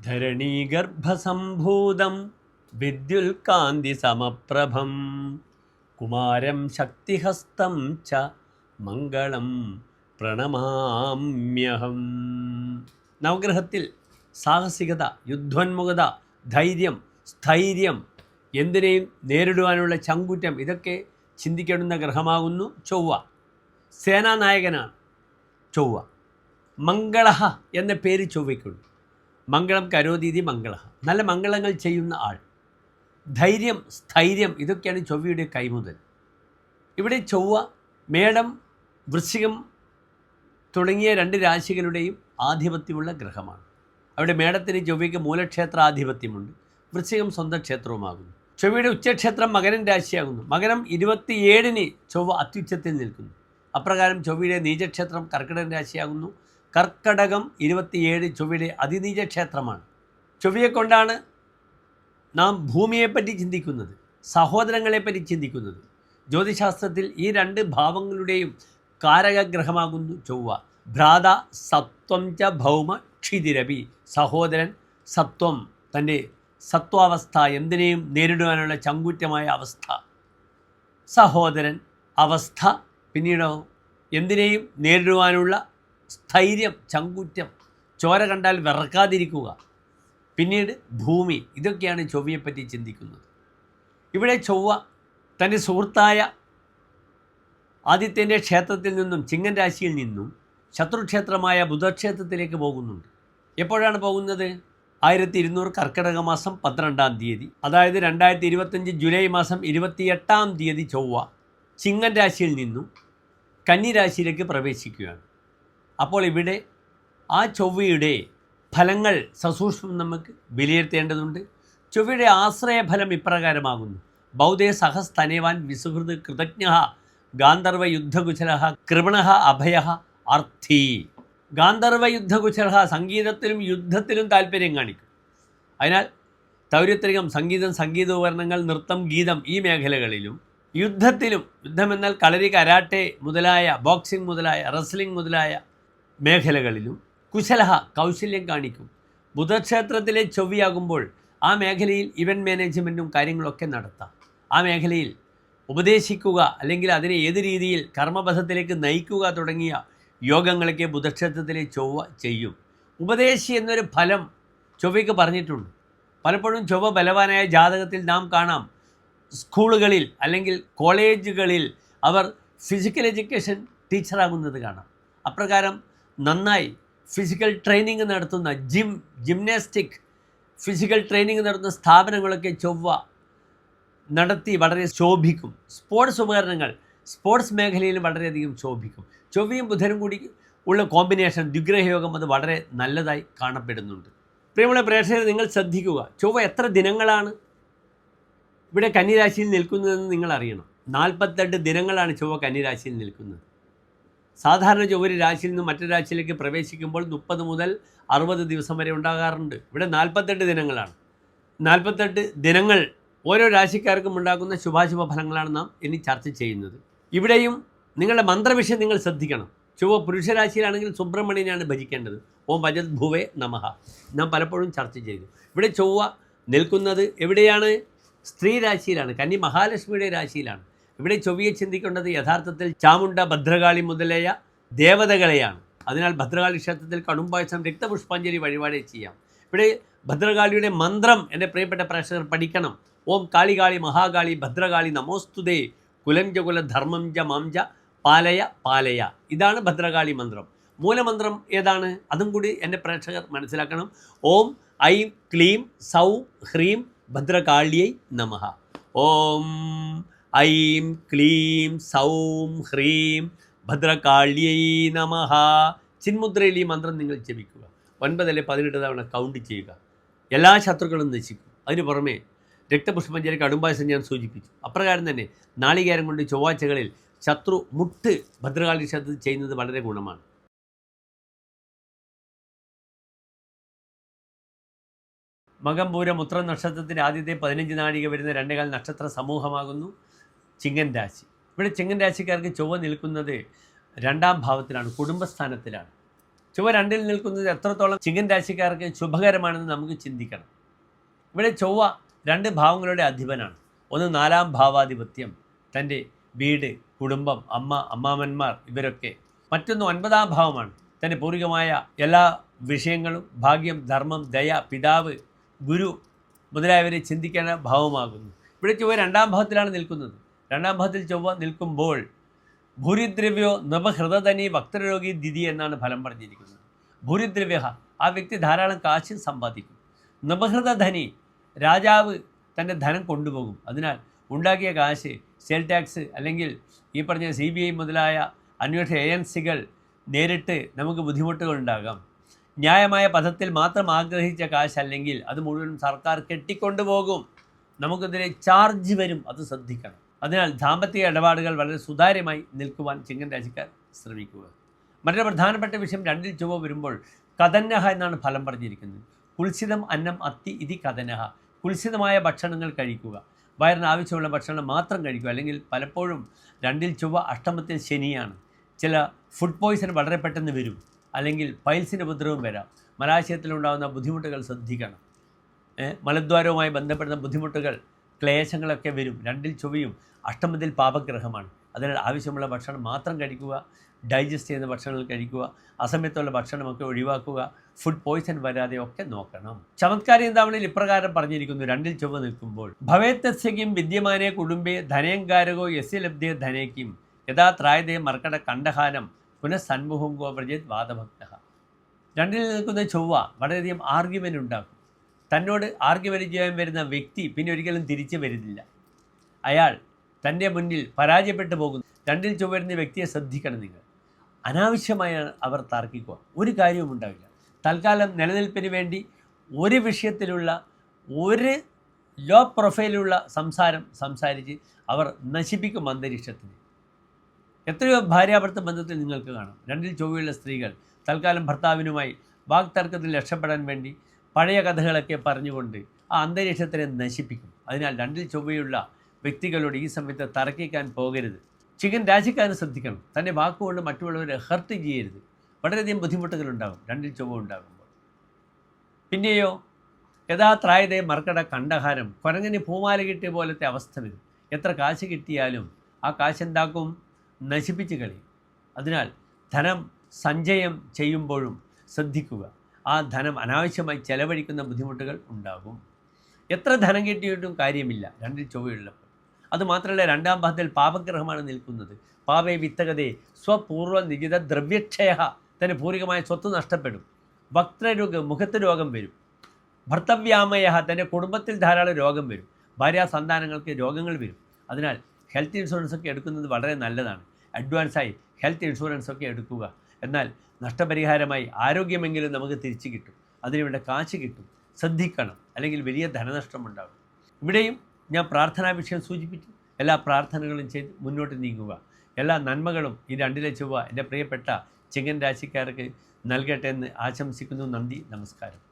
ധരണീഗർഭസംഭൂതം വിദ്യുൽകാന്തി സമപ്രഭം കുമാരം ശക്തിഹസ്തം ച മംഗളം പ്രണമാമ്യഹം. നവഗ്രഹത്തിൽ സാഹസികത, യുദ്ധോന്മുഖത, ധൈര്യം, സ്ഥൈര്യം, എന്തിനേയും നേരിടുവാനുള്ള ചങ്കൂറ്റം, ഇതൊക്കെ ചിന്തിക്കേണ്ടുന്ന ഗ്രഹമാകുന്നു ചൊവ്വ. സേനാനായകനാണ് ചൊവ്വ. മംഗളഹ എന്ന പേര് ചൊവ്വയ്ക്കുണ്ട്. മംഗളം കരോതീതി മംഗള, നല്ല മംഗളങ്ങൾ ചെയ്യുന്ന ആൾ. ധൈര്യം, സ്ഥൈര്യം, ഇതൊക്കെയാണ് ചൊവ്വയുടെ കൈമുതൽ. ഇവിടെ ചൊവ്വ മേടം, വൃശ്ചികം തുടങ്ങിയ 2 രാശികളുടെയും ആധിപത്യമുള്ള ഗ്രഹമാണ്. അവിടെ മേടത്തിന് ചൊവ്വയ്ക്ക് മൂലക്ഷേത്രാധിപത്യമുണ്ട്, വൃശ്ചികം സ്വന്തം ക്ഷേത്രവുമാകുന്നു. ചൊവ്വയുടെ ഉച്ചക്ഷേത്രം മകരം രാശിയാകുന്നു. മകരം 27-ന് ചൊവ്വ അത്യുച്ചത്തിൽ നിൽക്കുന്നു. അപ്രകാരം ചൊവ്വയുടെ നീചക്ഷേത്രം കർക്കിടകം രാശിയാകുന്നു. കർക്കടകം 27 ചൊവ്വയുടെ അതിനീചക്ഷേത്രമാണ്. ചൊവ്വയെ കൊണ്ടാണ് നാം ഭൂമിയെപ്പറ്റി ചിന്തിക്കുന്നത്, സഹോദരങ്ങളെപ്പറ്റി ചിന്തിക്കുന്നത്. ജ്യോതിശാസ്ത്രത്തിൽ ഈ 2 ഭാവങ്ങളുടെയും കാരകഗ്രഹമാകുന്നു ചൊവ്വ. ഭ്രാത സത്വം ച ഭൗമ ക്ഷിതിരപി, സഹോദരൻ സത്വം, തൻ്റെ സത്വാവസ്ഥ, എന്തിനേയും നേരിടുവാനുള്ള ചങ്കൂറ്റമായ അവസ്ഥ. സഹോദരൻ അവസ്ഥ, പിന്നീടോ എന്തിനേയും നേരിടുവാനുള്ള സ്ഥൈര്യം, ചങ്കൂറ്റം, ചോര കണ്ടാൽ വിറക്കാതിരിക്കുക. പിന്നീട് ഭൂമി. ഇതൊക്കെയാണ് ചൊവ്വയെപ്പറ്റി ചിന്തിക്കുന്നത്. ഇവിടെ ചൊവ്വ തൻ്റെ സുഹൃത്തായ ആദിത്യൻ്റെ ക്ഷേത്രത്തിൽ നിന്നും, ചിങ്ങൻ രാശിയിൽ നിന്നും ശത്രുക്ഷേത്രമായ ബുധക്ഷേത്രത്തിലേക്ക് പോകുന്നുണ്ട്. എപ്പോഴാണ് പോകുന്നത്? 1200 കർക്കിടക മാസം 12-ാം തീയതി, അതായത് 2025 ജൂലൈ മാസം 28-ാം തീയതി ചൊവ്വ ചിങ്ങൻ രാശിയിൽ നിന്നും കന്നി രാശിയിലേക്ക് പ്രവേശിക്കുകയാണ്. അപ്പോൾ ഇവിടെ ആ ചൊവ്വയുടെ ഫലങ്ങൾ സസൂക്ഷ്മം നമുക്ക് വിലയിരുത്തേണ്ടതുണ്ട്. ചൊവ്വയുടെ ആശ്രയഫലം ഇപ്രകാരമാകുന്നു: ബൗദ്ധേ സഹസ്തനേവാൻ വിസുഹൃത് കൃതജ്ഞ ഗാന്ധർവ യുദ്ധകുശല കൃപണ അഭയ അർത്ഥി. ഗാന്ധർവ യുദ്ധകുശല, സംഗീതത്തിലും യുദ്ധത്തിലും താല്പര്യം കാണിക്കും. അതിനാൽ തൗര്യത്രികം, സംഗീതം, സംഗീതോപകരണങ്ങൾ, നൃത്തം, ഗീതം, ഈ മേഖലകളിലും യുദ്ധത്തിലും, യുദ്ധമെന്നാൽ കളരി, കരാട്ടെ മുതലായ, ബോക്സിംഗ് മുതലായ, റെസ്ലിംഗ് മുതലായ മേഖലകളിലും കുശലഹ, കൗശല്യം കാണിക്കും. ബുധക്ഷേത്രത്തിലെ ചൊവ്വയാകുമ്പോൾ ആ മേഖലയിൽ ഇവൻറ്റ് മാനേജ്മെൻറ്റും കാര്യങ്ങളൊക്കെ നടത്താം. ആ മേഖലയിൽ ഉപദേശിക്കുക, അല്ലെങ്കിൽ അതിനെ ഏത് രീതിയിൽ കർമ്മപഥത്തിലേക്ക് നയിക്കുക തുടങ്ങിയ യോഗങ്ങളൊക്കെ ബുധക്ഷേത്രത്തിലെ ചൊവ്വ ചെയ്യും. ഉപദേശി എന്നൊരു ഫലം ചൊവ്വയ്ക്ക് പറഞ്ഞിട്ടുണ്ട്. പലപ്പോഴും ചൊവ്വ ബലവാനായ ജാതകത്തിൽ നാം കാണാം, സ്കൂളുകളിൽ അല്ലെങ്കിൽ കോളേജുകളിൽ അവർ ഫിസിക്കൽ എഡ്യൂക്കേഷൻ ടീച്ചറാകുന്നത് കാണാം. അപ്രകാരം നന്നായി ഫിസിക്കൽ ട്രെയിനിങ് നടത്തുന്ന ജിംനാസ്റ്റിക് ഫിസിക്കൽ ട്രെയിനിങ് നടത്തുന്ന സ്ഥാപനങ്ങളൊക്കെ ചൊവ്വ നടത്തി വളരെ ശോഭിക്കും. സ്പോർട്സ് ഉപകരണങ്ങൾ, സ്പോർട്സ് മേഖലയിലും വളരെയധികം ശോഭിക്കും. ചൊവ്വയും ബുധനും കൂടി ഉള്ള കോമ്പിനേഷൻ, ദ്വിഗ്രഹയോഗം, അത് വളരെ നല്ലതായി കാണപ്പെടുന്നുണ്ട്. പ്രിയമുള്ള പ്രേക്ഷകരെ, നിങ്ങൾ ശ്രദ്ധിക്കുക, ചൊവ്വ എത്ര ദിനങ്ങളാണ് ഇവിടെ കന്നിരാശിയിൽ നിൽക്കുന്നതെന്ന് നിങ്ങൾ അറിയണം. 42 ദിനങ്ങളാണ് ചൊവ്വ കന്നിരാശിയിൽ നിൽക്കുന്നത്. സാധാരണ ചൊവ്വ ഒരു രാശിയിൽ നിന്നും മറ്റൊരു രാശിയിലേക്ക് പ്രവേശിക്കുമ്പോൾ 30 മുതൽ 60 ദിവസം വരെ ഉണ്ടാകാറുണ്ട്. ഇവിടെ 48 ദിനങ്ങളാണ്. 48 ദിനങ്ങൾ ഓരോ രാശിക്കാർക്കും ഉണ്ടാക്കുന്ന ശുഭാശുഭ ഫലങ്ങളാണ് നാം ഇനി ചർച്ച ചെയ്യുന്നത്. ഇവിടെയും നിങ്ങളുടെ മന്ത്രവിഷയം നിങ്ങൾ ശ്രദ്ധിക്കണം. ചൊവ്വ പുരുഷരാശിയിലാണെങ്കിൽ സുബ്രഹ്മണ്യനെയാണ് ഭജിക്കേണ്ടത്. ഓം ഭജത് ഭുവേ നമഃ നാം പലപ്പോഴും ചർച്ച ചെയ്തു. ഇവിടെ ചൊവ്വ നിൽക്കുന്നത് എവിടെയാണ്? സ്ത്രീ രാശിയിലാണ്, കന്നി മഹാലക്ഷ്മിയുടെ രാശിയിലാണ്. ഇവിടെ ചൊവ്വയെ ചിന്തിക്കേണ്ടത് യഥാർത്ഥത്തിൽ ചാമുണ്ട, ഭദ്രകാളി മുതലായ ദേവതകളെയാണ്. അതിനാൽ ഭദ്രകാളി ക്ഷേത്രത്തിൽ കടുംപായസം, രക്തപുഷ്പാഞ്ജലി വഴിപാട് ചെയ്യാം. ഇവിടെ ഭദ്രകാളിയുടെ മന്ത്രം എൻ്റെ പ്രിയപ്പെട്ട പ്രേക്ഷകർ പഠിക്കണം. ഓം കാളികാളി മഹാകാളി ഭദ്രകാളി നമോസ്തുതേ കുലം ജ കുല ധർമ്മം ജ മാം ജ പാലയ പാലയ. ഇതാണ് ഭദ്രകാളി മന്ത്രം. മൂലമന്ത്രം ഏതാണ്? അതും കൂടി എൻ്റെ പ്രേക്ഷകർ മനസ്സിലാക്കണം. ഓം ഐം ക്ലീം സൗം ഹ്രീം ഭദ്രകാള്യൈ നമഃ. ഓം ഐം ക്ലീം സൗം ഹ്രീം ഭദ്രകാള്യൈ നമഃ. ചിന്മുദ്രയിൽ ഈ മന്ത്രം നിങ്ങൾ ജപിക്കുക. 9 അല്ലെങ്കിൽ 18 തവണ കൗണ്ട് ചെയ്യുക. എല്ലാ ശത്രുക്കളും നശിക്കും. അതിന് പുറമെ രക്തപുഷ്പാഞ്ജലി, കടുംപായസം ഞാൻ സൂചിപ്പിച്ചു. അപ്രകാരം തന്നെ നാളികേരം കൊണ്ട് ചൊവ്വാഴ്ചകളിൽ ശത്രു മുട്ട് ഭദ്രകാളി ക്ഷേത്രത്തിൽ ചെയ്യുന്നത് വളരെ ഗുണമാണ്. മകം, പൂരം, ഉത്രം നക്ഷത്രത്തിൻ്റെ ആദ്യത്തെ 15 നാഴിക വരുന്ന 2 നക്ഷത്ര സമൂഹമാകുന്നു ചിങ്ങൻ രാശി. ഇവിടെ ചിങ്ങൻ രാശിക്കാർക്ക് ചൊവ്വ നിൽക്കുന്നത് 2-ാം ഭാവത്തിലാണ്, കുടുംബസ്ഥാനത്തിലാണ്. ചൊവ്വ 2-ൽ നിൽക്കുന്നത് എത്രത്തോളം ചിങ്ങൻ രാശിക്കാർക്ക് ശുഭകരമാണെന്ന് നമുക്ക് ചിന്തിക്കണം. ഇവിടെ ചൊവ്വ 2 ഭാവങ്ങളുടെ അധിപനാണ്. ഒന്ന് 4-ാം ഭാവാധിപത്യം, തൻ്റെ വീട്, കുടുംബം, അമ്മ, അമ്മാമന്മാർ ഇവരൊക്കെ. മറ്റൊന്ന് 9-ാം ഭാവമാണ്, തൻ്റെ പൂർവികമായ എല്ലാ വിഷയങ്ങളും, ഭാഗ്യം, ധർമ്മം, ദയ, പിതാവ്, ഗുരു മുതലായവരെ ചിന്തിക്കേണ്ട ഭാവമാകുന്നു. ഇവിടെ ചൊവ്വ 2-ാം ഭാവത്തിലാണ് നിൽക്കുന്നത്. 2-ാം ഭാവത്തിൽ ചൊവ്വ നിൽക്കുമ്പോൾ ഭൂരിദ്രവ്യോ നവഹൃദധനി വക്രരോഗി ദിതി എന്നാണ് ഫലം പറഞ്ഞിരിക്കുന്നത്. ഭൂരിദ്രവ്യ, ആ വ്യക്തി ധാരാളം കാശ് സമ്പാദിക്കും. നവഹൃദധനി, രാജാവ് തൻ്റെ ധനം കൊണ്ടുപോകും. അതിനാൽ ഉണ്ടാക്കിയ കാശ് സെയിൽ ടാക്സ് അല്ലെങ്കിൽ ഈ പറഞ്ഞ CBI മുതലായ അന്വേഷണ ഏജൻസികൾ നേരിട്ട് നമുക്ക് ബുദ്ധിമുട്ടുകൾ ഉണ്ടാകാം. ന്യായമായ പദത്തിൽ മാത്രം ആഗ്രഹിച്ച കാശ് അല്ലെങ്കിൽ അത് മുഴുവൻ സർക്കാർ കെട്ടിക്കൊണ്ടുപോകും. നമുക്കെതിരെ ചാർജ് വരും, അത് ശ്രദ്ധിക്കണം. അതിനാൽ ദാമ്പത്തിക ഇടപാടുകൾ വളരെ സുതാര്യമായി നിൽക്കുവാൻ ചിങ്ങൻ രാശിക്കാർ ശ്രമിക്കുക. മറ്റൊരു പ്രധാനപ്പെട്ട വിഷയം, 2-ൽ ചൊവ്വ വരുമ്പോൾ കഥനഹ എന്നാണ് ഫലം പറഞ്ഞിരിക്കുന്നത്. കുൽസിതം അന്നം അത്തി ഇതി കഥനഹ. കുൽസിതമായ ഭക്ഷണങ്ങൾ കഴിക്കുക, വയറിന് ആവശ്യമുള്ള ഭക്ഷണം മാത്രം കഴിക്കുക. അല്ലെങ്കിൽ പലപ്പോഴും 2-ൽ ചൊവ്വ അഷ്ടമത്തിൽ ശനിയാണ്. ചില ഫുഡ് പോയ്സൺ വളരെ പെട്ടെന്ന് വരും, അല്ലെങ്കിൽ പൈൽസിൻ്റെ ഉപദ്രവം വരാം. മലാശയത്തിലുണ്ടാകുന്ന ബുദ്ധിമുട്ടുകൾ ശ്രദ്ധിക്കണം. മലദ്വാരവുമായി ബന്ധപ്പെടുന്ന ബുദ്ധിമുട്ടുകൾ, ക്ലേശങ്ങളൊക്കെ വരും. 2-ൽ ചൊവ്വയും അഷ്ടമത്തിൽ പാപഗ്രഹമാണ്. അതിനാൽ ആവശ്യമുള്ള ഭക്ഷണം മാത്രം കഴിക്കുക, ഡൈജസ്റ്റ് ചെയ്യുന്ന ഭക്ഷണങ്ങൾ കഴിക്കുക, അസമയത്തുള്ള ഭക്ഷണമൊക്കെ ഒഴിവാക്കുക, ഫുഡ് പോയ്സൺ വരാതെ ഒക്കെ നോക്കണം. ചമത്കാരി ചിന്താമണിയിൽ ഇപ്രകാരം പറഞ്ഞിരിക്കുന്നു, 2-ൽ ചൊവ്വ നിൽക്കുമ്പോൾ ഭവേത്തസ്യക്കും വിദ്യമാനെ കുടുംബേ ധനയങ്കാരകോ യസ്യ ലബ്ധേ ധനേക്കും യഥാ ത്രായതേ മർക്കട കണ്ഠഹാനം പുനഃസന്മുഖം ഗോ വ്രജേത് വാദഭക്ത. 2-ൽ നിൽക്കുന്ന ചൊവ്വ വളരെയധികം ആർഗ്യുമെൻ്റ് ഉണ്ടാക്കും. തന്നോട് ആർഗ്യുമെൻ്റ് ചെയ്യാൻ വരുന്ന വ്യക്തി പിന്നെ ഒരിക്കലും തിരിച്ചു വരുന്നില്ല. അയാൾ തൻ്റെ മുന്നിൽ പരാജയപ്പെട്ടു പോകുന്നു. 2-ൽ ചൊവ്വ വരുന്ന വ്യക്തിയെ ശ്രദ്ധിക്കണം നിങ്ങൾ. അനാവശ്യമായി അവർ തർക്കിക്കുക, ഒരു കാര്യവും ഉണ്ടാവില്ല. തൽക്കാലം നിലനിൽപ്പിന് വേണ്ടി ഒരു വിഷയത്തിലുള്ള ഒരു ലോ പ്രൊഫൈലുള്ള സംസാരിച്ച് അവർ നശിപ്പിക്കും അന്തരീക്ഷത്തിന്. എത്രയോ ഭാര്യാഭർത്ത ബന്ധത്തിൽ നിങ്ങൾക്ക് കാണാം. 2-ൽ ചൊവ്വയുള്ള സ്ത്രീകൾ തൽക്കാലം ഭർത്താവിനുമായി വാക്തർക്കത്തിൽ രക്ഷപ്പെടാൻ വേണ്ടി പഴയ കഥകളൊക്കെ പറഞ്ഞുകൊണ്ട് ആ അന്തരീക്ഷത്തിനെ നശിപ്പിക്കും. അതിനാൽ 2-ൽ ചൊവ്വയുള്ള വ്യക്തികളോട് ഈ സമയത്ത് തർക്കിക്കാൻ പോകരുത്. ചിങ്ങൻ രാശിക്കാരൻ ശ്രദ്ധിക്കണം, തൻ്റെ വാക്കുകൊണ്ട് മറ്റുള്ളവരെ ഹർട്ട് ചെയ്യരുത്. വളരെയധികം ബുദ്ധിമുട്ടുകളുണ്ടാകും 2-ൽ ചൊവ്വ ഉണ്ടാകുമ്പോൾ. പിന്നെയോ യഥാത്രായതേ മർക്കട കണ്ഠഹാരം, കുരങ്ങിന് പൂമാല കിട്ടിയ പോലത്തെ അവസ്ഥ വരും. എത്ര കാശ് കിട്ടിയാലും ആ കാശ് എന്താക്കും? നശിപ്പിച്ച് കളയും. അതിനാൽ ധനം സഞ്ചയം ചെയ്യുമ്പോഴും ശ്രദ്ധിക്കുക. ആ ധനം അനാവശ്യമായി ചെലവഴിക്കുന്ന ബുദ്ധിമുട്ടുകൾ ഉണ്ടാകും. എത്ര ധനം കിട്ടിയിട്ടും കാര്യമില്ല 2-ൽ ചൊവ്വയുള്ളപ്പോൾ. അതുമാത്രമല്ല, 2-ാം ഭാവത്തിൽ പാപഗ്രഹമാണ് നിൽക്കുന്നത്. പാപേ വിത്തകതേ സ്വപൂർവ്വ നിജിത ദ്രവ്യക്ഷയ, തൻ്റെ പൂർവികമായ സ്വത്ത് നഷ്ടപ്പെടും. വക്രരോഗം, മുഖത്ത് രോഗം വരും. ഭർത്തവ്യാമയ, തൻ്റെ കുടുംബത്തിൽ ധാരാളം രോഗം വരും. ഭാര്യാ സന്താനങ്ങൾക്ക് രോഗങ്ങൾ വരും. അതിനാൽ ഹെൽത്ത് ഇൻഷുറൻസ് ഒക്കെ എടുക്കുന്നത് വളരെ നല്ലതാണ്. അഡ്വാൻസായി ഹെൽത്ത് ഇൻഷുറൻസ് ഒക്കെ എടുക്കുക. എന്നാൽ നഷ്ടപരിഹാരമായി ആരോഗ്യമെങ്കിലും നമുക്ക് തിരിച്ചു കിട്ടും. അതിനുവേണ്ട കാശ് കിട്ടും. ശ്രദ്ധിക്കണം, അല്ലെങ്കിൽ വലിയ ധനനഷ്ടമുണ്ടാകും. ഇവിടെയും ഞാൻ പ്രാർത്ഥനാ വിഷയം സൂചിപ്പിച്ചു. എല്ലാ പ്രാർത്ഥനകളും ചെയ്ത് മുന്നോട്ട് നീങ്ങുക. എല്ലാ നന്മകളും ഈ 2-ലെ ചൊവ്വ എൻ്റെ പ്രിയപ്പെട്ട ചിങ്ങൻ രാശിക്കാർക്ക് നൽകട്ടെ എന്ന് ആശംസിക്കുന്നു. നന്ദി, നമസ്കാരം.